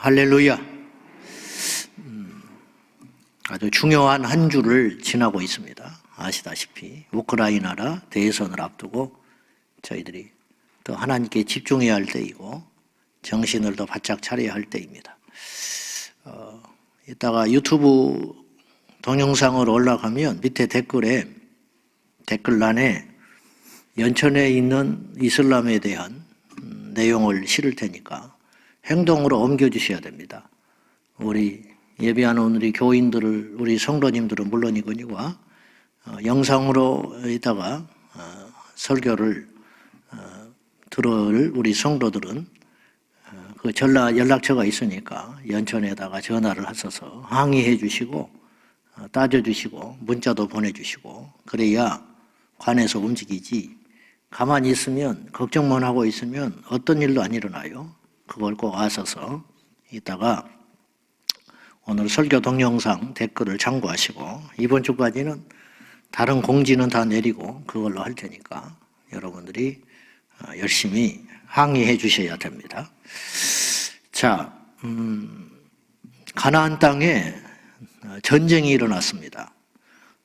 할렐루야. 아주 중요한 한 주를 지나고 있습니다. 아시다시피 우크라이나라 대선을 앞두고 저희들이 더 하나님께 집중해야 할 때이고 정신을 더 바짝 차려야 할 때입니다. 이따가 유튜브 동영상으로 올라가면 밑에 댓글란에 연천에 있는 이슬람에 대한 내용을 실을 테니까 행동으로 옮겨주셔야 됩니다. 우리 예배하는 우리 교인들을, 우리 성도님들은 물론이거니와 영상으로 이따가 설교를 들을 우리 성도들은 그 연락처가 있으니까 연천에다가 전화를 하셔서 항의해 주시고 따져주시고 문자도 보내주시고 그래야 관에서 움직이지 가만히 있으면 걱정만 하고 있으면 어떤 일도 안 일어나요. 그걸 꼭 아셔서 이따가 오늘 설교 동영상 댓글을 참고하시고 이번 주까지는 다른 공지는 다 내리고 그걸로 할 테니까 여러분들이 열심히 항의해 주셔야 됩니다. 자, 가나안 땅에 전쟁이 일어났습니다.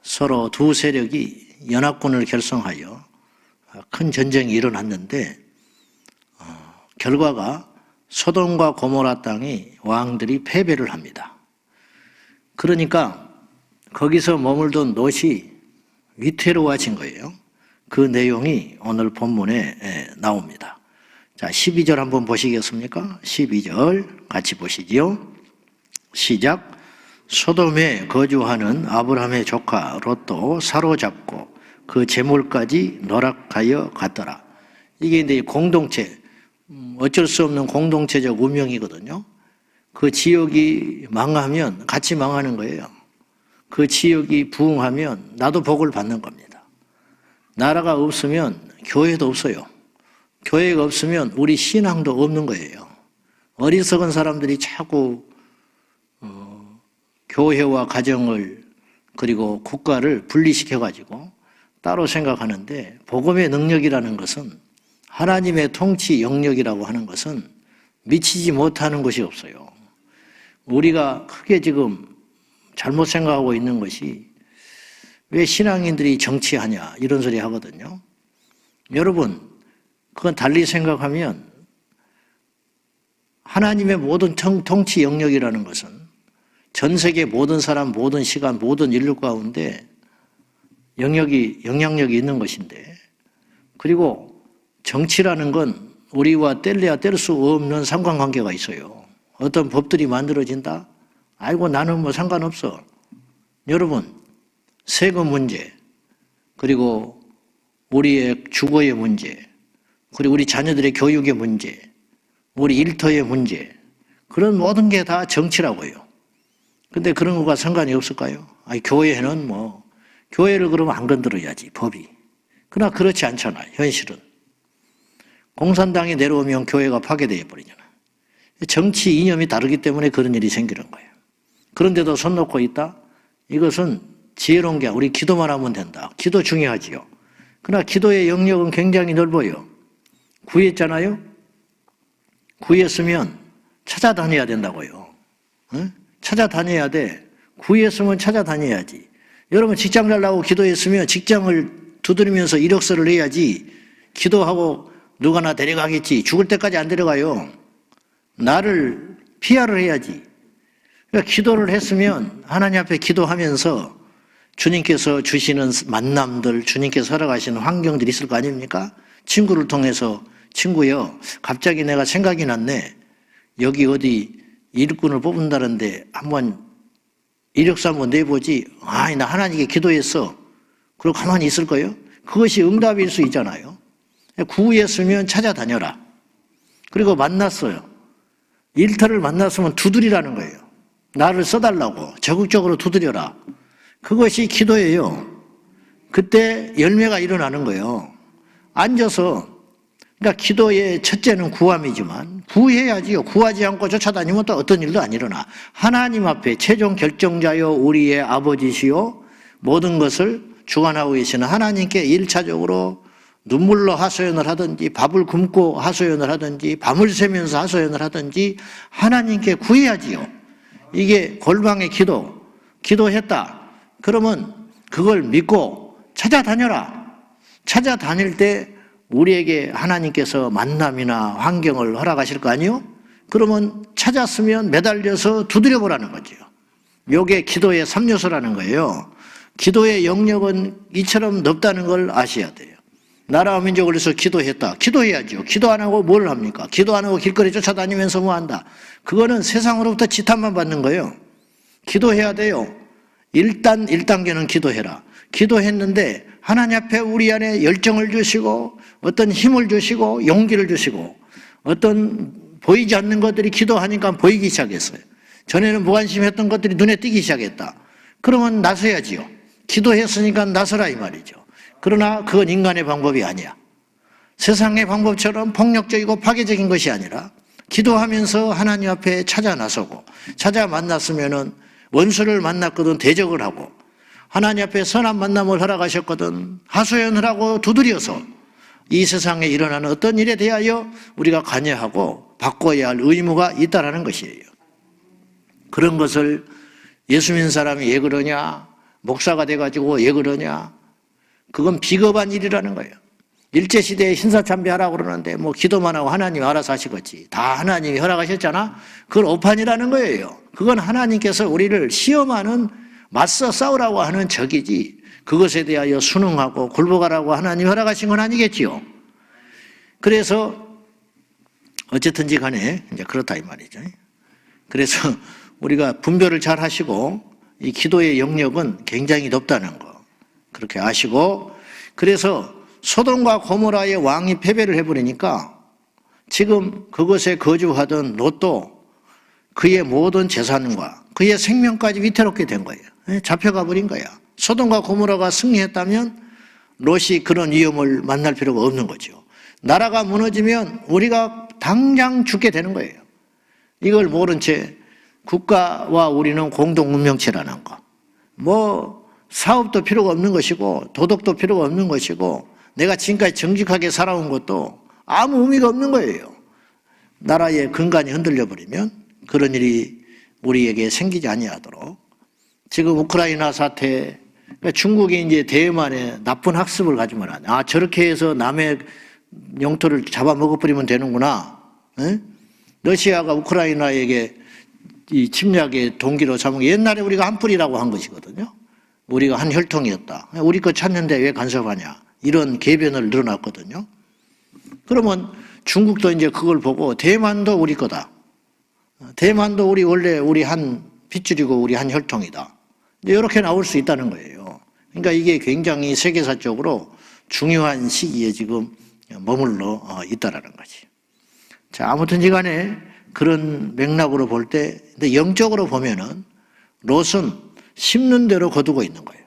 서로 두 세력이 연합군을 결성하여 큰 전쟁이 일어났는데 결과가 소돔과 고모라 땅이 왕들이 패배를 합니다. 그러니까 거기서 머물던 롯이 위태로워진 거예요. 그 내용이 오늘 본문에 나옵니다. 자, 12절 한번 보시겠습니까? 12절 같이 보시지요. 시작. 소돔에 거주하는 아브라함의 조카 롯도 사로잡고 그 재물까지 노락하여 갔더라. 이게 이제 공동체, 어쩔 수 없는 공동체적 운명이거든요. 그 지역이 망하면 같이 망하는 거예요. 그 지역이 부흥하면 나도 복을 받는 겁니다. 나라가 없으면 교회도 없어요. 교회가 없으면 우리 신앙도 없는 거예요. 어리석은 사람들이 자꾸 교회와 가정을 그리고 국가를 분리시켜가지고 따로 생각하는데 복음의 능력이라는 것은 하나님의 통치 영역이라고 하는 것은 미치지 못하는 것이 없어요. 우리가 크게 지금 잘못 생각하고 있는 것이 왜 신앙인들이 정치하냐 이런 소리 하거든요. 여러분 그건 달리 생각하면 하나님의 모든 통치 영역이라는 것은 전 세계 모든 사람, 모든 시간, 모든 인류 가운데 영향력이 있는 것인데 그리고 정치라는 건 우리와 뗄래야 뗄 수 없는 상관관계가 있어요. 어떤 법들이 만들어진다? 아이고 나는 뭐 상관없어. 여러분 세금 문제 그리고 우리의 주거의 문제 그리고 우리 자녀들의 교육의 문제 우리 일터의 문제 그런 모든 게 다 정치라고요. 근데 그런 거가 상관이 없을까요? 아니 교회는 뭐 교회를 그러면 안 건드려야지 법이. 그러나 그렇지 않잖아요. 현실은. 공산당이 내려오면 교회가 파괴되어 버리잖아요. 정치 이념이 다르기 때문에 그런 일이 생기는 거예요. 그런데도 손 놓고 있다? 이것은 지혜로운 게 우리 기도만 하면 된다. 기도 중요하지요. 그러나 기도의 영역은 굉장히 넓어요. 구했잖아요? 구했으면 찾아다녀야 된다고요. 응? 찾아다녀야 돼. 구했으면 찾아다녀야지. 여러분 직장 달라고 기도했으면 직장을 두드리면서 이력서를 내야지. 기도하고 누가 나 데려가겠지. 죽을 때까지 안 데려가요. 나를 PR을 해야지. 그러니까 기도를 했으면 하나님 앞에 기도하면서 주님께서 주시는 만남들, 주님께서 허락하시는 환경들이 있을 거 아닙니까? 친구를 통해서 친구여 갑자기 내가 생각이 났네. 여기 어디 일꾼을 뽑는다는데 한번 이력서 한번 내보지. 아이 나 하나님께 기도했어. 그리고 가만히 있을 거예요? 그것이 응답일 수 있잖아요. 구했으면 찾아다녀라. 그리고 만났어요. 일터를 만났으면 두드리라는 거예요. 나를 써달라고 적극적으로 두드려라. 그것이 기도예요. 그때 열매가 일어나는 거예요. 앉아서 그러니까 기도의 첫째는 구함이지만 구해야지요. 구하지 않고 쫓아다니면 또 어떤 일도 안 일어나. 하나님 앞에 최종 결정자요 우리의 아버지시요 모든 것을 주관하고 계시는 하나님께 1차적으로 눈물로 하소연을 하든지 밥을 굶고 하소연을 하든지 밤을 새면서 하소연을 하든지 하나님께 구해야지요. 이게 골방의 기도했다. 그러면 그걸 믿고 찾아다녀라. 찾아다닐 때 우리에게 하나님께서 만남이나 환경을 허락하실 거 아니요? 그러면 찾았으면 매달려서 두드려보라는 거죠. 요게 기도의 3요소라는 거예요. 기도의 영역은 이처럼 넓다는 걸 아셔야 돼요. 나라와 민족을 위해서 기도했다. 기도해야죠. 기도 안 하고 뭘 합니까? 기도 안 하고 길거리 쫓아다니면서 뭐 한다. 그거는 세상으로부터 지탄만 받는 거예요. 기도해야 돼요. 일단 1단계는 기도해라. 기도했는데 하나님 앞에 우리 안에 열정을 주시고 어떤 힘을 주시고 용기를 주시고 어떤 보이지 않는 것들이 기도하니까 보이기 시작했어요. 전에는 무관심했던 것들이 눈에 띄기 시작했다. 그러면 나서야지요. 기도했으니까 나서라 이 말이죠. 그러나 그건 인간의 방법이 아니야. 세상의 방법처럼 폭력적이고 파괴적인 것이 아니라 기도하면서 하나님 앞에 찾아 나서고 찾아 만났으면은 원수를 만났거든 대적을 하고 하나님 앞에 선한 만남을 허락하셨거든 하소연을 하고 두드려서 이 세상에 일어나는 어떤 일에 대하여 우리가 관여하고 바꿔야 할 의무가 있다라는 것이에요. 그런 것을 예수 믿는 사람이 왜 그러냐? 목사가 돼가지고 왜 그러냐? 그건 비겁한 일이라는 거예요. 일제시대에 신사참배하라고 그러는데 뭐 기도만 하고 하나님 알아서 하시겠지. 다 하나님이 허락하셨잖아. 그건 오판이라는 거예요. 그건 하나님께서 우리를 시험하는 맞서 싸우라고 하는 적이지 그것에 대하여 순응하고 굴복하라고 하나님이 허락하신 건 아니겠지요. 그래서 어쨌든지 간에 이제 그렇다 이 말이죠. 그래서 우리가 분별을 잘 하시고 이 기도의 영역은 굉장히 높다는 거 그렇게 아시고 그래서 소돔과 고모라의 왕이 패배를 해버리니까 지금 그곳에 거주하던 롯도 그의 모든 재산과 그의 생명까지 위태롭게 된 거예요. 잡혀가 버린 거야. 소돔과 고모라가 승리했다면 롯이 그런 위험을 만날 필요가 없는 거죠. 나라가 무너지면 우리가 당장 죽게 되는 거예요. 이걸 모른 채 국가와 우리는 공동 운명체라는 거. 뭐 사업도 필요가 없는 것이고 도덕도 필요가 없는 것이고 내가 지금까지 정직하게 살아온 것도 아무 의미가 없는 거예요. 나라의 근간이 흔들려 버리면 그런 일이 우리에게 생기지 아니하도록 지금 우크라이나 사태 그러니까 중국이 이제 대만에 나쁜 학습을 가지면 안 돼. 아 저렇게 해서 남의 영토를 잡아먹어버리면 되는구나. 에? 러시아가 우크라이나에게 이 침략의 동기로 삼은 게 옛날에 우리가 한풀이라고 한 것이거든요. 우리가 한 혈통이었다. 우리 거 찾는데 왜 간섭하냐. 이런 계변을 늘어났거든요. 그러면 중국도 이제 그걸 보고 대만도 우리 거다. 대만도 원래 우리 한 핏줄이고 우리 한 혈통이다. 이렇게 나올 수 있다는 거예요. 그러니까 이게 굉장히 세계사적으로 중요한 시기에 지금 머물러 있다라는 거지. 자, 아무튼지 간에 그런 맥락으로 볼 때, 근데 영적으로 보면은 롯은 심는 대로 거두고 있는 거예요.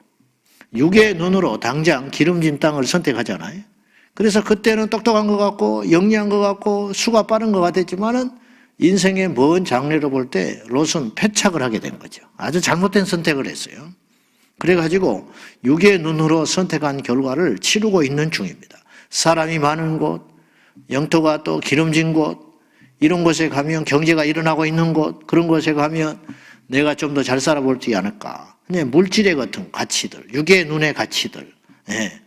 육의 눈으로 당장 기름진 땅을 선택하잖아요. 그래서 그때는 똑똑한 것 같고 영리한 것 같고 수가 빠른 것 같았지만은 인생의 먼 장래로 볼 때 롯은 패착을 하게 된 거죠. 아주 잘못된 선택을 했어요. 그래가지고 육의 눈으로 선택한 결과를 치르고 있는 중입니다. 사람이 많은 곳, 영토가 또 기름진 곳, 이런 곳에 가면 경제가 일어나고 있는 곳, 그런 곳에 가면 내가 좀 더 잘 살아볼지 않을까. 그냥 물질의 같은 가치들, 육의 눈의 가치들, 예.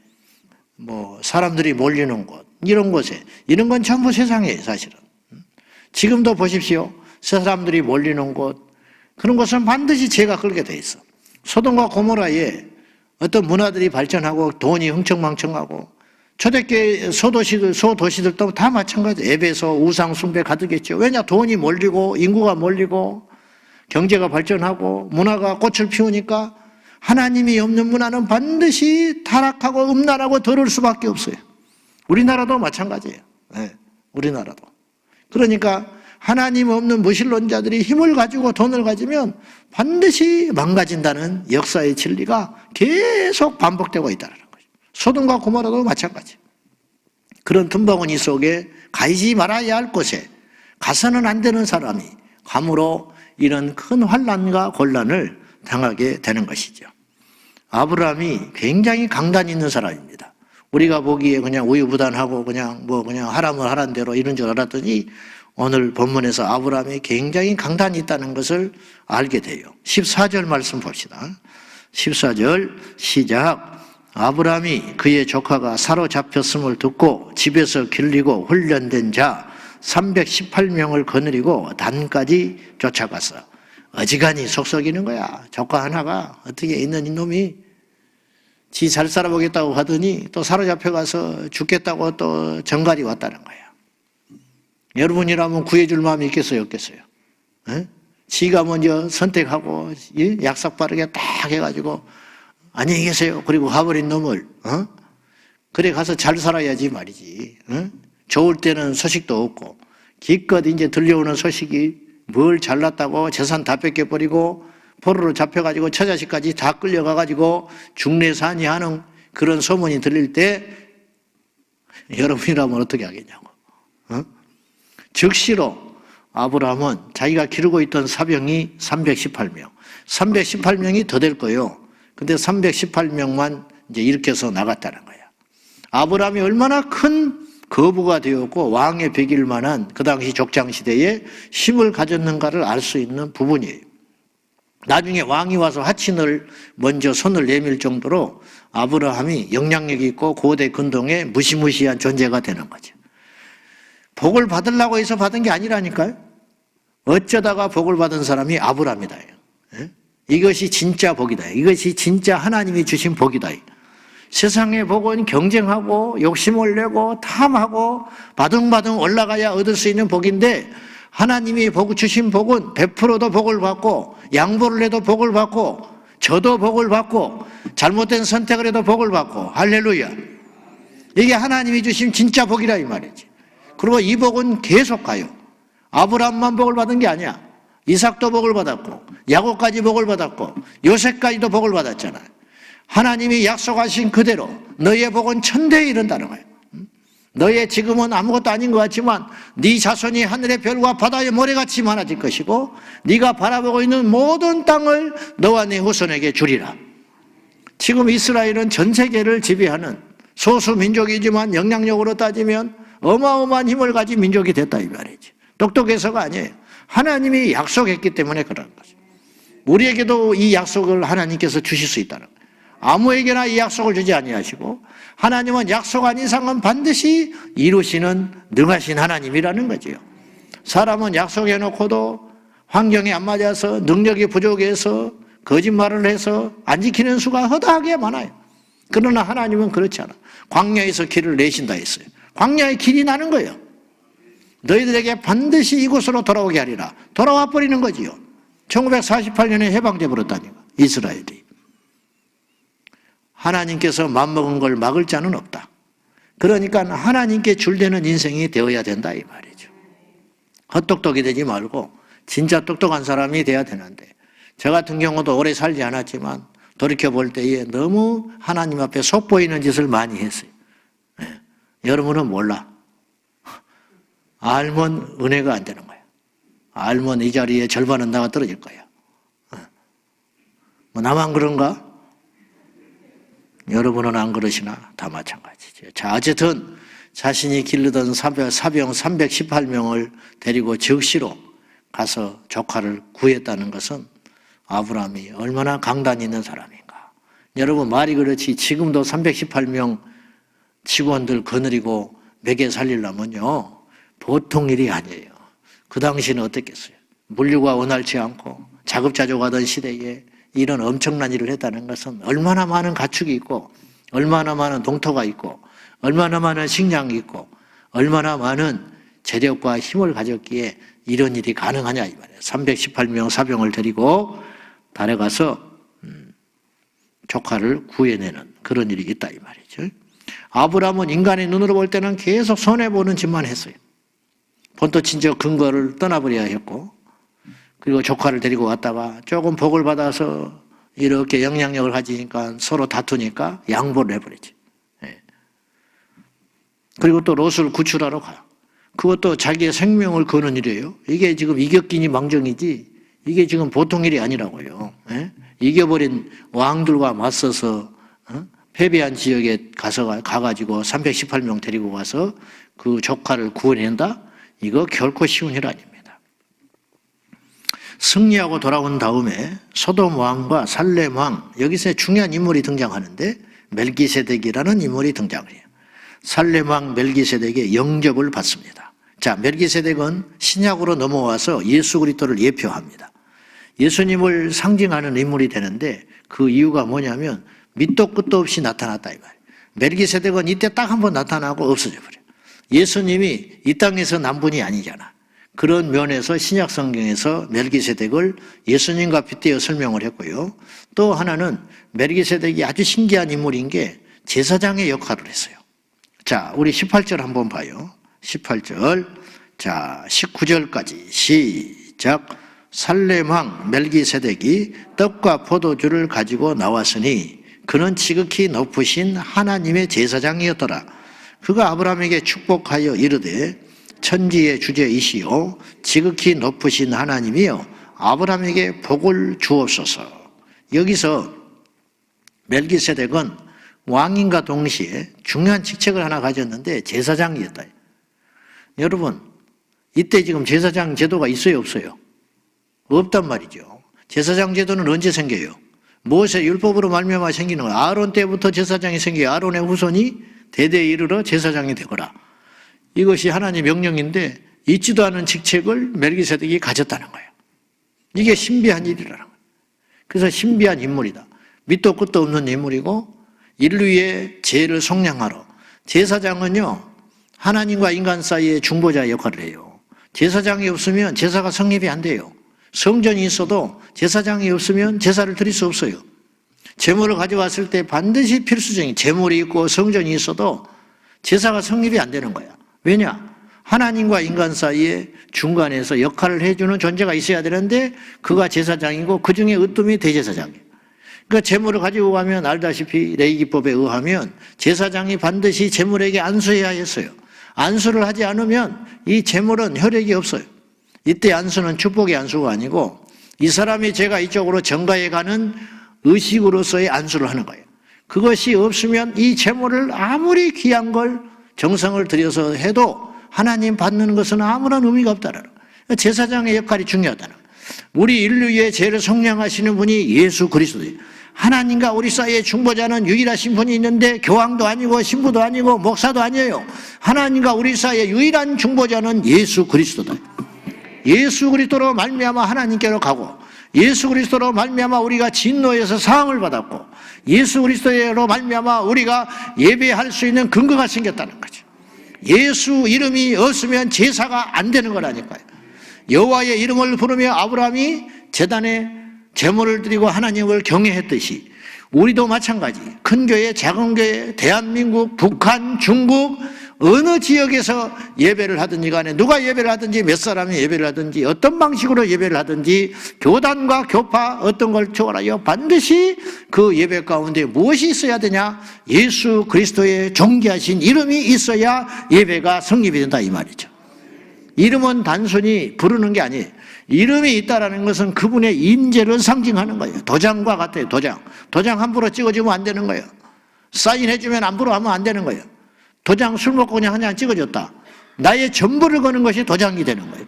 뭐 사람들이 몰리는 곳, 이런 곳에 이런 건 전부 세상이에요, 사실은. 지금도 보십시오. 사람들이 몰리는 곳, 그런 곳은 반드시 죄가 끌게 돼 있어. 소돔과 고모라에 어떤 문화들이 발전하고 돈이 흥청망청하고 초대교회 소도시들도 다 마찬가지. 에베소 우상 숭배 가득했죠. 왜냐? 돈이 몰리고 인구가 몰리고 경제가 발전하고 문화가 꽃을 피우니까 하나님이 없는 문화는 반드시 타락하고 음란하고 더러울 수밖에 없어요. 우리나라도 마찬가지예요. 네, 우리나라도. 그러니까 하나님 없는 무신론자들이 힘을 가지고 돈을 가지면 반드시 망가진다는 역사의 진리가 계속 반복되고 있다는 거죠. 소돔과 고모라도 마찬가지. 그런 tum바구니 속에 가지 말아야 할 곳에 가서는 안 되는 사람이 감으로 이런 큰 환난과 곤란을 당하게 되는 것이죠. 아브라함이 굉장히 강단 있는 사람입니다. 우리가 보기에 그냥 우유부단하고 그냥 하라면 하란 대로 이런 줄 알았더니 오늘 본문에서 아브라함이 굉장히 강단이 있다는 것을 알게 돼요. 14절 말씀 봅시다. 14절 시작. 아브라함이 그의 조카가 사로잡혔음을 듣고 집에서 길리고 훈련된 자 318명을 거느리고 단까지 쫓아갔어. 어지간히 속썩이는 거야. 조카 하나가 어떻게 있는 이놈이 지 잘 살아보겠다고 하더니 또 사로잡혀가서 죽겠다고 또 정갈이 왔다는 거야. 여러분이라면 구해줄 마음이 있겠어요, 없겠어요? 에? 지가 먼저 선택하고 약속 빠르게 딱 해가지고 안녕히 계세요. 그리고 가버린 놈을 그래 가서 잘 살아야지 말이지. 좋을 때는 소식도 없고 기껏 이제 들려오는 소식이 뭘 잘났다고 재산 다 뺏겨버리고 포로로 잡혀가지고 처자식까지 다 끌려가가지고 중내산이 하는 그런 소문이 들릴 때 여러분이라면 어떻게 하겠냐고. 즉시로 아브라함은 자기가 기르고 있던 사병이 318명, 318명이 더 될 거예요. 근데 318명만 이제 일으켜서 나갔다는 거야. 아브라함이 얼마나 큰 거부가 되었고 왕의 백일 만한 그 당시 족장 시대에 힘을 가졌는가를 알 수 있는 부분이에요. 나중에 왕이 와서 하친을 먼저 손을 내밀 정도로 아브라함이 영향력이 있고 고대 근동의 무시무시한 존재가 되는 거죠. 복을 받으려고 해서 받은 게 아니라니까요. 어쩌다가 복을 받은 사람이 아브라함이다. 이것이 진짜 복이다. 이것이 진짜 하나님이 주신 복이다. 세상의 복은 경쟁하고 욕심을 내고 탐하고 바둥바둥 올라가야 얻을 수 있는 복인데 하나님이 주신 복은 100%도 복을 받고 양보를 해도 복을 받고 저도 복을 받고 잘못된 선택을 해도 복을 받고 할렐루야. 이게 하나님이 주신 진짜 복이라 이 말이지. 그리고 이 복은 계속 가요. 아브라함만 복을 받은 게 아니야. 이삭도 복을 받았고 야곱까지 복을 받았고 요셉까지도 복을 받았잖아요. 하나님이 약속하신 그대로 너의 복은 천대에 이른다는 거예요. 너의 지금은 아무것도 아닌 것 같지만 네 자손이 하늘의 별과 바다의 모래같이 많아질 것이고 네가 바라보고 있는 모든 땅을 너와 네 후손에게 주리라. 지금 이스라엘은 전 세계를 지배하는 소수 민족이지만 영향력으로 따지면 어마어마한 힘을 가진 민족이 됐다 이 말이지. 똑똑해서가 아니에요. 하나님이 약속했기 때문에 그런 거죠. 우리에게도 이 약속을 하나님께서 주실 수 있다는 거예요. 아무에게나 이 약속을 주지 아니하시고 하나님은 약속한 이상은 반드시 이루시는 능하신 하나님이라는 거지요. 사람은 약속해놓고도 환경이 안 맞아서 능력이 부족해서 거짓말을 해서 안 지키는 수가 허다하게 많아요. 그러나 하나님은 그렇지 않아. 광야에서 길을 내신다 했어요. 광야의 길이 나는 거예요. 너희들에게 반드시 이곳으로 돌아오게 하리라. 돌아와 버리는 거지요. 1948년에 해방돼 버렸다니까 이스라엘이. 하나님께서 맘먹은 걸 막을 자는 없다. 그러니까 하나님께 줄되는 인생이 되어야 된다 이 말이죠. 헛똑똑이 되지 말고 진짜 똑똑한 사람이 돼야 되는데 저 같은 경우도 오래 살지 않았지만 돌이켜볼 때에 너무 하나님 앞에 속보이는 짓을 많이 했어요. 네. 여러분은 몰라. 알면 은혜가 안 되는 거야. 알면 이 자리에 절반은 나가 떨어질 거야. 뭐 나만 그런가? 여러분은 안 그러시나? 다 마찬가지죠. 자, 어쨌든 자신이 기르던 사병 318명을 데리고 즉시로 가서 조카를 구했다는 것은 아브라함이 얼마나 강단이 있는 사람인가. 여러분 말이 그렇지 지금도 318명 직원들 거느리고 먹여 살리려면요 보통 일이 아니에요. 그 당시는 어땠겠어요? 물류가 원활치 않고 자급자족하던 시대에 이런 엄청난 일을 했다는 것은 얼마나 많은 가축이 있고 얼마나 많은 동토가 있고 얼마나 많은 식량이 있고 얼마나 많은 재력과 힘을 가졌기에 이런 일이 가능하냐 이 말이에요. 318명 사병을 데리고 달아가서 조카를 구해내는 그런 일이 있다 이 말이죠. 아브라함은 인간의 눈으로 볼 때는 계속 손해보는 짓만 했어요. 본토친척 근거를 떠나버려야 했고 그리고 조카를 데리고 왔다가 조금 복을 받아서 이렇게 영향력을 가지니까 서로 다투니까 양보를 해버리지. 그리고 또 롯을 구출하러 가요. 그것도 자기의 생명을 거는 일이에요. 이게 지금 이겼기니 망정이지 이게 지금 보통 일이 아니라고요. 이겨버린 왕들과 맞서서 패배한 지역에 가가지고 318명 데리고 가서 그 조카를 구원한다? 이거 결코 쉬운 일 아닙니다. 승리하고 돌아온 다음에 소돔 왕과 살렘 왕, 여기서 중요한 인물이 등장하는데 멜기세덱이라는 인물이 등장을 해요. 살렘 왕 멜기세덱의 영접을 받습니다. 자, 멜기세덱은 신약으로 넘어와서 예수 그리스도를 예표합니다. 예수님을 상징하는 인물이 되는데 그 이유가 뭐냐면 밑도 끝도 없이 나타났다 이 말이에요. 멜기세덱은 이때 딱 한 번 나타나고 없어져 버려요. 예수님이 이 땅에서 난 분이 아니잖아. 그런 면에서 신약 성경에서 멜기세덱을 예수님과 빗대어 설명을 했고요. 또 하나는 멜기세덱이 아주 신기한 인물인 게 제사장의 역할을 했어요. 자, 우리 18절 한번 봐요. 18절. 자, 19절까지 시작. 살렘 왕 멜기세덱이 떡과 포도주를 가지고 나왔으니 그는 지극히 높으신 하나님의 제사장이었더라. 그가 아브라함에게 축복하여 이르되 천지의 주제이시오 지극히 높으신 하나님이여 아브라함에게 복을 주옵소서. 여기서 멜기세덱은 왕인과 동시에 중요한 직책을 하나 가졌는데 제사장이었다. 여러분, 이때 지금 제사장 제도가 있어요, 없어요? 없단 말이죠. 제사장 제도는 언제 생겨요? 모세 율법으로 말미암아 생기는 거예요. 아론 때부터 제사장이 생겨요. 아론의 후손이 대대에 이르러 제사장이 되거라. 이것이 하나님의 명령인데 있지도 않은 직책을 멜기세덱이 가졌다는 거예요. 이게 신비한 일이라는 거예요. 그래서 신비한 인물이다. 밑도 끝도 없는 인물이고 인류의 죄를 속량하러 제사장은요 하나님과 인간 사이의 중보자 역할을 해요. 제사장이 없으면 제사가 성립이 안 돼요. 성전이 있어도 제사장이 없으면 제사를 드릴 수 없어요. 제물을 가져왔을 때 반드시 필수적인 제물이 있고 성전이 있어도 제사가 성립이 안 되는 거야. 왜냐? 하나님과 인간 사이에 중간에서 역할을 해주는 존재가 있어야 되는데 그가 제사장이고 그 중에 으뜸이 대제사장이에요. 그러니까 제물을 가지고 가면 알다시피 레위기법에 의하면 제사장이 반드시 제물에게 안수해야 했어요. 안수를 하지 않으면 이 제물은 혈액이 없어요. 이때 안수는 축복의 안수가 아니고 이 사람이 죄가 이쪽으로 전가해 가는 의식으로서의 안수를 하는 거예요. 그것이 없으면 이 제물을 아무리 귀한 걸 정성을 들여서 해도 하나님 받는 것은 아무런 의미가 없다는 거예요. 제사장의 역할이 중요하다는 거예요. 우리 인류의 죄를 속량하시는 분이 예수 그리스도예요. 하나님과 우리 사이의 중보자는 유일하신 분이 있는데 교황도 아니고 신부도 아니고 목사도 아니에요. 하나님과 우리 사이의 유일한 중보자는 예수 그리스도다. 예수 그리스도로 말미암아 하나님께로 가고 예수 그리스도로 말미암아 우리가 진노에서 사함을 받았고 예수 그리스도로 말미암아 우리가 예배할 수 있는 근거가 생겼다는 거죠. 예수 이름이 없으면 제사가 안 되는 거라니까요. 여호와의 이름을 부르며 아브라함이 제단에 제물을 드리고 하나님을 경외했듯이 우리도 마찬가지 큰 교회, 작은 교회, 대한민국, 북한, 중국 어느 지역에서 예배를 하든지 간에 누가 예배를 하든지 몇 사람이 예배를 하든지 어떤 방식으로 예배를 하든지 교단과 교파 어떤 걸 초월하여 반드시 그 예배 가운데 무엇이 있어야 되냐? 예수 그리스도의 존귀하신 이름이 있어야 예배가 성립이 된다 이 말이죠. 이름은 단순히 부르는 게 아니에요. 이름이 있다라는 것은 그분의 임재를 상징하는 거예요. 도장과 같아요. 도장 함부로 찍어주면 안 되는 거예요. 사인해주면 함부로 하면 안 되는 거예요. 도장 술 먹고 그냥 한 장 찍어줬다. 나의 전부를 거는 것이 도장이 되는 거예요.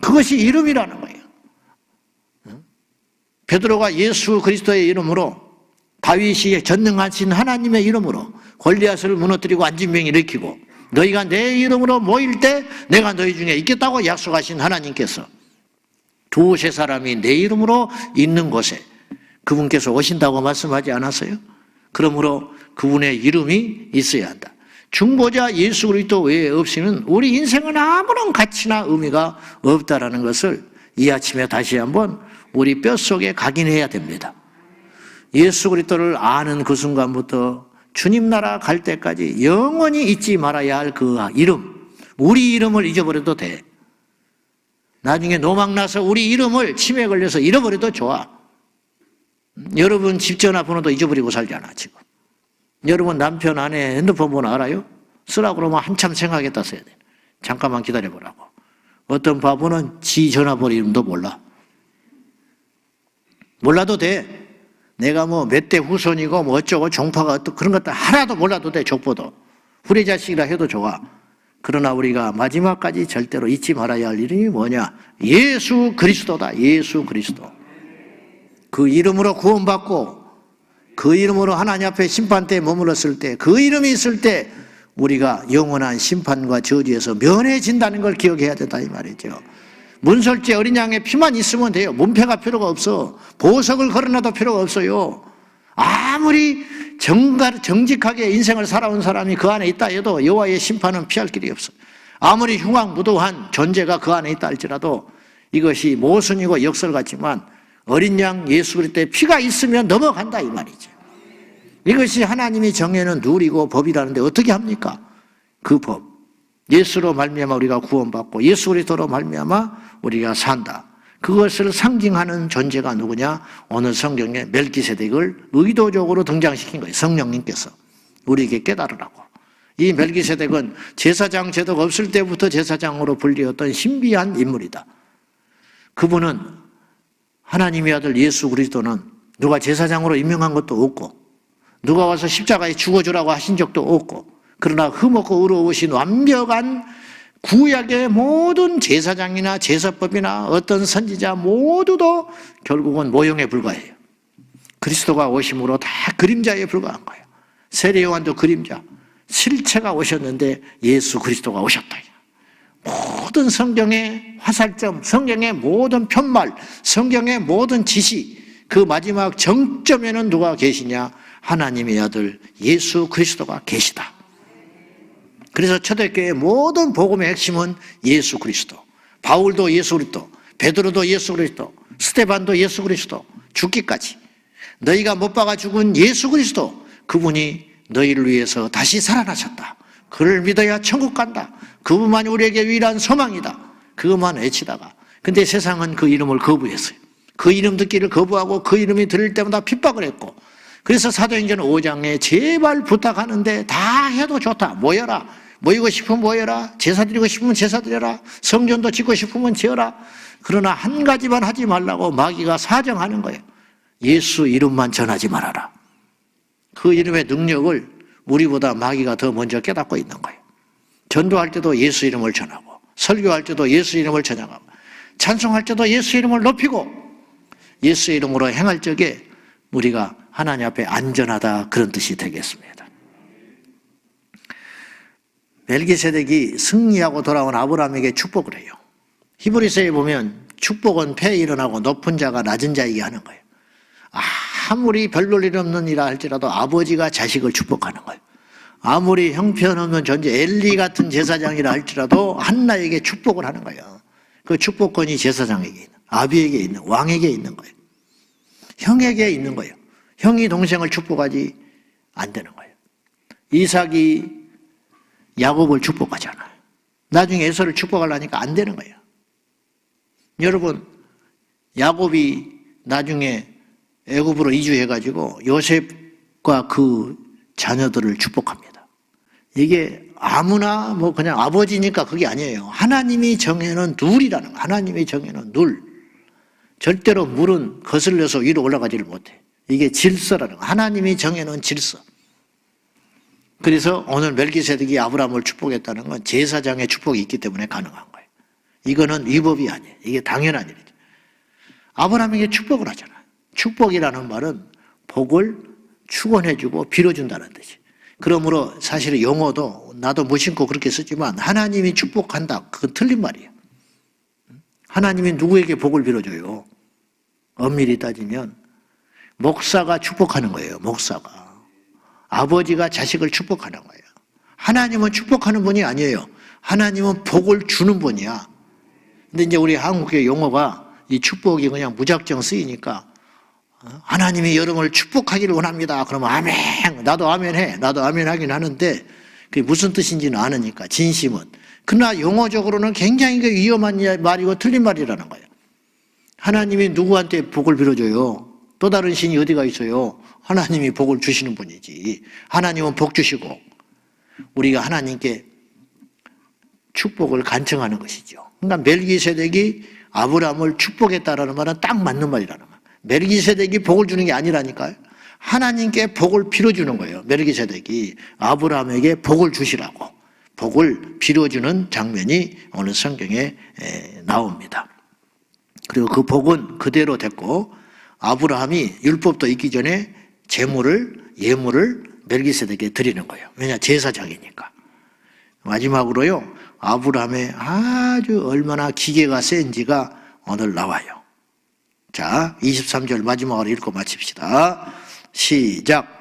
그것이 이름이라는 거예요. 베드로가 예수 그리스도의 이름으로 다윗이 전능하신 하나님의 이름으로 골리앗을 무너뜨리고 안진병 일으키고 너희가 내 이름으로 모일 때 내가 너희 중에 있겠다고 약속하신 하나님께서 두세 사람이 내 이름으로 있는 곳에 그분께서 오신다고 말씀하지 않았어요? 그러므로 그분의 이름이 있어야 한다. 중보자 예수 그리스도 외에 없이는 우리 인생은 아무런 가치나 의미가 없다라는 것을 이 아침에 다시 한번 우리 뼛속에 각인해야 됩니다. 예수 그리스도를 아는 그 순간부터 주님 나라 갈 때까지 영원히 잊지 말아야 할 그 이름, 우리 이름을 잊어버려도 돼. 나중에 노망나서 우리 이름을 치매 걸려서 잃어버려도 좋아. 여러분 집 전화번호도 잊어버리고 살잖아 지금. 여러분 남편 아내 핸드폰 번호 알아요? 쓰라고 그러면 한참 생각했다 써야 돼. 잠깐만 기다려보라고. 어떤 바보는 지 전화번호 이름도 몰라. 몰라도 돼. 내가 뭐 몇 대 후손이고 뭐 어쩌고 종파가 어떻고 그런 것도 하나도 몰라도 돼. 족보도. 후레 자식이라 해도 좋아. 그러나 우리가 마지막까지 절대로 잊지 말아야 할 이름이 뭐냐? 예수 그리스도다. 예수 그리스도. 그 이름으로 구원받고 그 이름으로 하나님 앞에 심판대에 머물렀을 때, 그 이름이 있을 때 우리가 영원한 심판과 저주에서 면해진다는 걸 기억해야 된다 이 말이죠. 문설주에 어린 양의 피만 있으면 돼요. 문패가 필요가 없어. 보석을 걸어놔도 필요가 없어요. 아무리 정직하게 인생을 살아온 사람이 그 안에 있다 해도 여호와의 심판은 피할 길이 없어. 아무리 흉악무도한 존재가 그 안에 있다 할지라도 이것이 모순이고 역설 같지만 어린 양 예수 그리스도의 피가 있으면 넘어간다 이 말이죠. 이것이 하나님이 정해놓은 룰이고 법이라는데 어떻게 합니까? 그 법. 예수로 말미암아 우리가 구원받고 예수 그리스도로 말미암아 우리가 산다. 그것을 상징하는 존재가 누구냐? 오늘 성경에 멜기세덱을 의도적으로 등장시킨 거예요. 성령님께서 우리에게 깨달으라고. 이 멜기세덱은 제사장 제도가 없을 때부터 제사장으로 불리었던 신비한 인물이다. 그분은 하나님의 아들 예수 그리스도는 누가 제사장으로 임명한 것도 없고 누가 와서 십자가에 죽어주라고 하신 적도 없고 그러나 흠없고 의로우신 완벽한 구약의 모든 제사장이나 제사법이나 어떤 선지자 모두도 결국은 모형에 불과해요. 그리스도가 오심으로 다 그림자에 불과한 거예요. 세례 요한도 그림자, 실체가 오셨는데 예수 그리스도가 오셨다. 모든 성경의 화살점, 성경의 모든 편말, 성경의 모든 지시, 그 마지막 정점에는 누가 계시냐? 하나님의 아들 예수 그리스도가 계시다. 그래서 초대교회의 모든 복음의 핵심은 예수 그리스도. 바울도 예수 그리스도, 베드로도 예수 그리스도, 스데반도 예수 그리스도, 죽기까지. 너희가 못 박아 죽은 예수 그리스도, 그분이 너희를 위해서 다시 살아나셨다. 그를 믿어야 천국 간다. 그분만이 우리에게 유일한 소망이다. 그것만 외치다가. 근데 세상은 그 이름을 거부했어요. 그 이름 듣기를 거부하고 그 이름이 들릴 때마다 핍박을 했고, 그래서 사도행전 5장에 제발 부탁하는데 다 해도 좋다. 모여라. 모이고 싶으면 모여라. 제사 드리고 싶으면 제사 드려라. 성전도 짓고 싶으면 지어라. 그러나 한 가지만 하지 말라고 마귀가 사정하는 거예요. 예수 이름만 전하지 말아라. 그 이름의 능력을 우리보다 마귀가 더 먼저 깨닫고 있는 거예요. 전도할 때도 예수 이름을 전하고, 설교할 때도 예수 이름을 전하고, 찬송할 때도 예수 이름을 높이고, 예수 이름으로 행할 적에 우리가 하나님 앞에 안전하다, 그런 뜻이 되겠습니다. 멜기세덱이 승리하고 돌아온 아브라함에게 축복을 해요. 히브리서에 보면 축복은 패에 일어나고 높은 자가 낮은 자에게 하는 거예요. 아무리 별볼 일 없는 일이라 할지라도 아버지가 자식을 축복하는 거예요. 아무리 형편없는 존재 엘리 같은 제사장이라 할지라도 한나에게 축복을 하는 거예요. 그 축복권이 제사장에게 있는, 아비에게 있는, 왕에게 있는 거예요. 형에게 있는 거예요. 형이 동생을 축복하지 안 되는 거예요. 이삭이 야곱을 축복하잖아요. 나중에 에서를 축복하려니까 안 되는 거예요. 여러분, 야곱이 나중에 애굽으로 이주해가지고 요셉과 그 자녀들을 축복합니다. 이게 아무나 뭐 그냥 아버지니까 그게 아니에요. 하나님이 정해놓은 룰이라는 거예요. 하나님이 정해놓은 룰. 절대로 물은 거슬려서 위로 올라가지를 못해. 이게 질서라는 거예요. 하나님이 정해놓은 질서. 그래서 오늘 멜기세덱이 아브라함을 축복했다는 건 제사장의 축복이 있기 때문에 가능한 거예요. 이거는 위법이 아니에요. 이게 당연한 일이죠. 아브라함에게 축복을 하잖아요. 축복이라는 말은 복을 축원해주고 빌어준다는 뜻이에요. 그러므로 사실 용어도 나도 무심코 그렇게 쓰지만 하나님이 축복한다. 그건 틀린 말이에요. 하나님이 누구에게 복을 빌어줘요? 엄밀히 따지면 목사가 축복하는 거예요. 목사가. 아버지가 자식을 축복하는 거예요. 하나님은 축복하는 분이 아니에요. 하나님은 복을 주는 분이야. 근데 이제 우리 한국의 용어가 이 축복이 그냥 무작정 쓰이니까 하나님이 여러분을 축복하기를 원합니다. 그러면 아멘. 나도 아멘 해. 나도 아멘 하긴 하는데 그게 무슨 뜻인지는 아니니까 진심은. 그러나 용어적으로는 굉장히 위험한 말이고 틀린 말이라는 거예요. 하나님이 누구한테 복을 빌어줘요? 또 다른 신이 어디가 있어요? 하나님이 복을 주시는 분이지. 하나님은 복 주시고 우리가 하나님께 축복을 간청하는 것이죠. 그러니까 멜기세덱이 아브라함을 축복했다라는 말은 딱 맞는 말이라는 거예요. 멜기세덱이 복을 주는 게 아니라니까요. 하나님께 복을 빌어주는 거예요. 멜기세덱이 아브라함에게 복을 주시라고 복을 빌어주는 장면이 오늘 성경에 나옵니다. 그리고 그 복은 그대로 됐고 아브라함이 율법도 있기 전에 예물을 멜기세덱에게 드리는 거예요. 왜냐? 제사장이니까. 마지막으로요, 아브라함의 아주 얼마나 기계가 센지가 오늘 나와요. 자, 23절 마지막으로 읽고 마칩시다. 시작.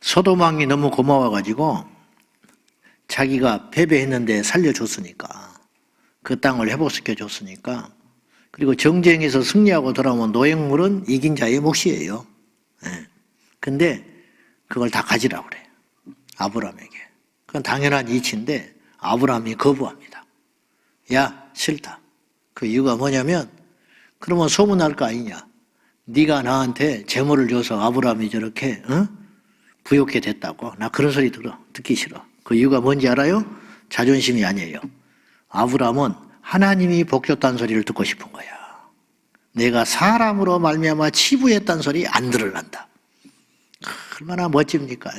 소돔 왕이 너무 고마워가지고 자기가 패배했는데 살려줬으니까, 그 땅을 회복시켜줬으니까, 그리고 정쟁에서 승리하고 돌아오면 노획물은 이긴 자의 몫이에요. 근데 그걸 다 가지라고 그래요. 아브라함에게. 그건 당연한 이치인데 아브라함이 거부합니다. 야, 싫다. 그 이유가 뭐냐면, 그러면 소문날 거 아니냐. 네가 나한테 재물을 줘서 아브라함이 저렇게 부욕해 됐다고. 나 그런 소리 듣기 싫어. 그 이유가 뭔지 알아요? 자존심이 아니에요. 아브라함은 하나님이 복 줬다는 소리를 듣고 싶은 거야. 내가 사람으로 말미암아 치부했다는 소리 안 들으란다. 얼마나 멋집니까?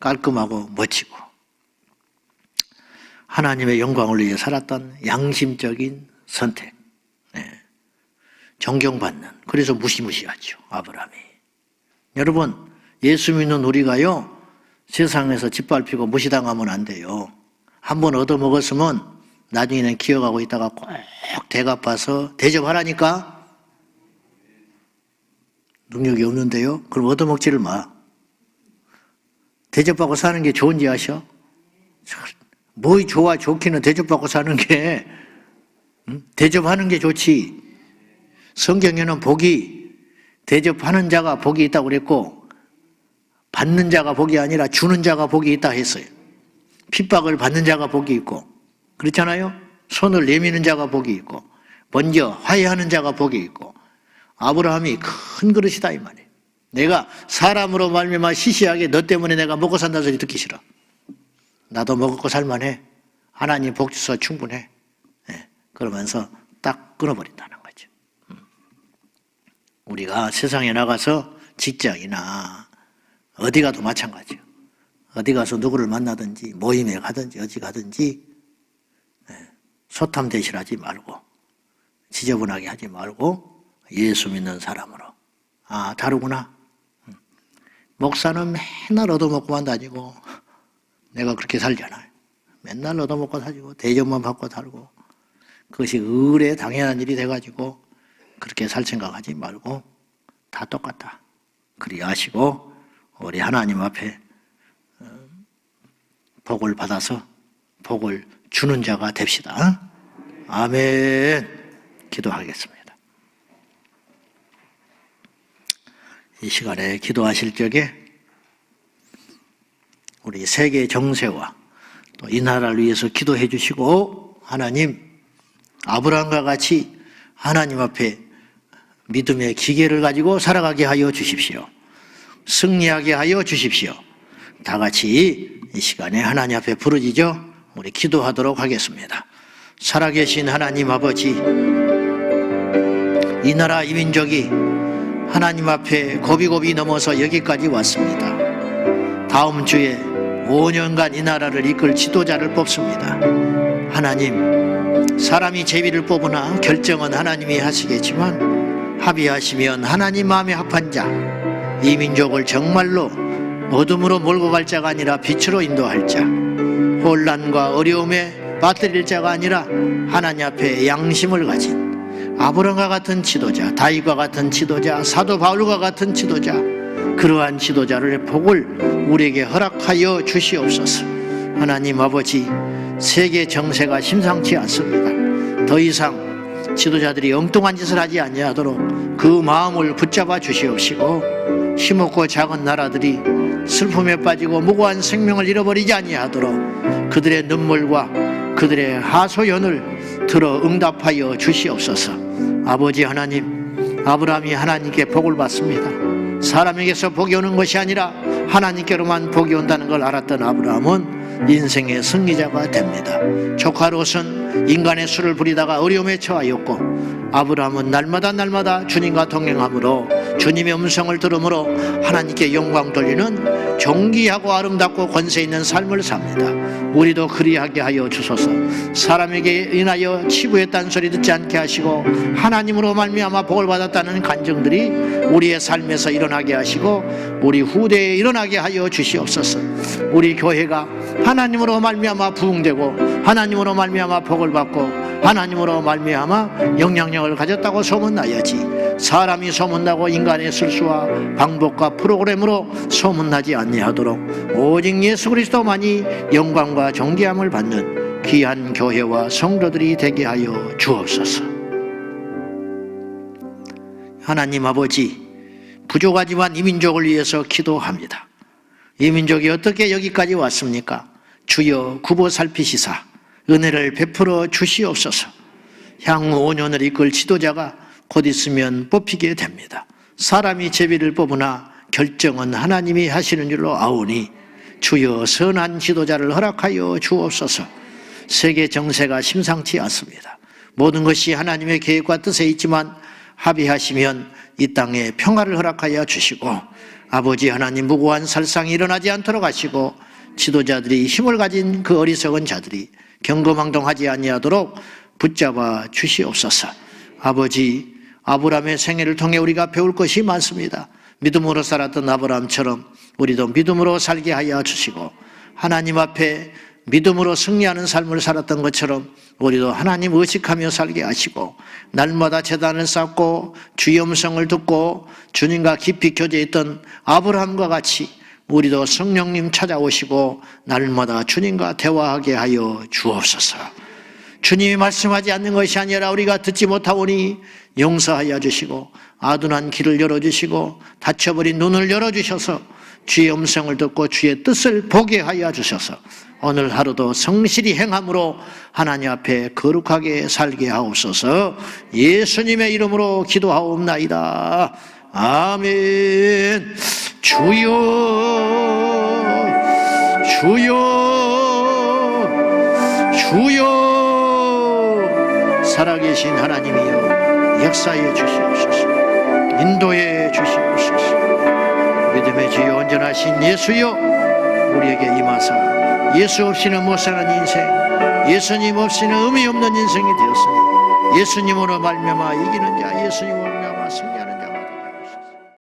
깔끔하고 멋지고 하나님의 영광을 위해 살았던 양심적인 선택. 존경받는, 그래서 무시무시하죠, 아브라함이. 여러분, 예수 믿는 우리가요, 세상에서 짓밟히고 무시당하면 안 돼요. 한번 얻어먹었으면 나중에는 기억하고 있다가 꼭 대갚아서 대접하라니까. 능력이 없는데요? 그럼 얻어먹지를 마. 대접받고 사는 게 좋은지 아셔? 뭐 좋아, 좋기는 대접받고 사는 게, 대접하는 게 좋지. 성경에는 복이, 대접하는 자가 복이 있다고 그랬고, 받는 자가 복이 아니라 주는 자가 복이 있다 했어요. 핍박을 받는 자가 복이 있고, 그렇잖아요? 손을 내미는 자가 복이 있고, 먼저 화해하는 자가 복이 있고. 아브라함이 큰 그릇이다 이 말이에요. 내가 사람으로 말미암아 시시하게 너 때문에 내가 먹고 산다는 소리 듣기 싫어. 나도 먹고 살만해. 하나님 복 주셔서 충분해. 그러면서 딱 끊어버린다는 거죠. 우리가 세상에 나가서 직장이나 어디 가도 마찬가지예요. 어디 가서 누구를 만나든지 모임에 가든지 어디 가든지 소탐대실하지 말고 지저분하게 하지 말고 예수 믿는 사람으로. 아, 다르구나. 목사는 맨날 얻어먹고만 다니고 내가 그렇게 살잖아요. 맨날 얻어먹고 살고 대접만 받고 살고 그것이 의뢰 당연한 일이 돼가지고 그렇게 살 생각하지 말고 다 똑같다. 그리 아시고 우리 하나님 앞에 복을 받아서 복을 주는 자가 됩시다. 아멘. 기도하겠습니다. 이 시간에 기도하실 적에 우리 세계 정세와 또 이 나라를 위해서 기도해 주시고, 하나님, 아브라함과 같이 하나님 앞에 믿음의 기계를 가지고 살아가게 하여 주십시오. 승리하게 하여 주십시오. 다 같이 이 시간에 하나님 앞에 부르짖어 우리 기도하도록 하겠습니다. 살아계신 하나님 아버지, 이 나라 이 민족이 하나님 앞에 고비고비 넘어서 여기까지 왔습니다. 다음 주에 5년간 이 나라를 이끌 지도자를 뽑습니다. 하나님, 사람이 제비를 뽑으나 결정은 하나님이 하시겠지만 합의하시면 하나님 마음에 합한 자, 이 민족을 정말로 어둠으로 몰고 갈 자가 아니라 빛으로 인도할 자, 혼란과 어려움에 빠뜨릴 자가 아니라 하나님 앞에 양심을 가진 아브라함과 같은 지도자, 다윗과 같은 지도자, 사도 바울과 같은 지도자, 그러한 지도자를 복을 우리에게 허락하여 주시옵소서. 하나님 아버지, 세계 정세가 심상치 않습니다. 더 이상 지도자들이 엉뚱한 짓을 하지 아니하도록 그 마음을 붙잡아 주시옵시고, 힘없고 작은 나라들이 슬픔에 빠지고 무고한 생명을 잃어버리지 아니하도록 그들의 눈물과 그들의 하소연을 들어 응답하여 주시옵소서. 아버지 하나님, 아브라함이 하나님께 복을 받습니다. 사람에게서 복이 오는 것이 아니라 하나님께로만 복이 온다는 걸 알았던 아브라함은 인생의 승리자가 됩니다. 조카 롯은 인간의 수를 부리다가 어려움에 처하였고, 아브라함은 날마다 주님과 동행함으로 주님의 음성을 들음으로 하나님께 영광 돌리는 존귀하고 아름답고 권세 있는 삶을 삽니다. 우리도 그리하게 하여 주소서. 사람에게 인하여 치부의 딴소리 듣지 않게 하시고, 하나님으로 말미암아 복을 받았다는 간증들이 우리의 삶에서 일어나게 하시고 우리 후대에 일어나게 하여 주시옵소서. 우리 교회가 하나님으로 말미암아 부흥되고 하나님으로 말미암아 복을 받고 하나님으로 말미암아 영향력을 가졌다고 소문나야지, 사람이 소문나고 인간의 실수와 방법과 프로그램으로 소문나지 아니하도록 오직 예수 그리스도만이 영광과 존귀함을 받는 귀한 교회와 성도들이 되게 하여 주옵소서. 하나님 아버지, 부족하지만 이 민족을 위해서 기도합니다. 이 민족이 어떻게 여기까지 왔습니까? 주여 굽어 살피시사 은혜를 베풀어 주시옵소서. 향후 5년을 이끌 지도자가 곧 있으면 뽑히게 됩니다. 사람이 제비를 뽑으나 결정은 하나님이 하시는 줄로 아오니 주여 선한 지도자를 허락하여 주옵소서. 세계 정세가 심상치 않습니다. 모든 것이 하나님의 계획과 뜻에 있지만 합의하시면 이 땅에 평화를 허락하여 주시고, 아버지 하나님 무고한 살상이 일어나지 않도록 하시고, 지도자들이 힘을 가진 그 어리석은 자들이 경거망동하지 아니하도록 붙잡아 주시옵소서. 아버지, 아브라함의 생애를 통해 우리가 배울 것이 많습니다. 믿음으로 살았던 아브라함처럼 우리도 믿음으로 살게 하여 주시고, 하나님 앞에 믿음으로 승리하는 삶을 살았던 것처럼 우리도 하나님 의식하며 살게 하시고, 날마다 제단을 쌓고 주의 음성을 듣고 주님과 깊이 교제했던 아브라함과 같이 우리도 성령님 찾아오시고 날마다 주님과 대화하게 하여 주옵소서. 주님이 말씀하지 않는 것이 아니라 우리가 듣지 못하오니 용서하여 주시고, 아둔한 길을 열어주시고 닫혀버린 눈을 열어주셔서 주의 음성을 듣고 주의 뜻을 보게 하여 주셔서 오늘 하루도 성실히 행함으로 하나님 앞에 거룩하게 살게 하옵소서. 예수님의 이름으로 기도하옵나이다. 아멘. 주여 살아계신 하나님이여, 역사해 주시옵소서. 인도해 주시옵소서. 믿음의 주여 온전하신 예수여, 우리에게 임하사 예수 없이는 못 사는 인생, 예수님 없이는 의미 없는 인생이 되었으니 예수님으로 말미암아 이기는 자, 예수님으로 말미암아 승리하는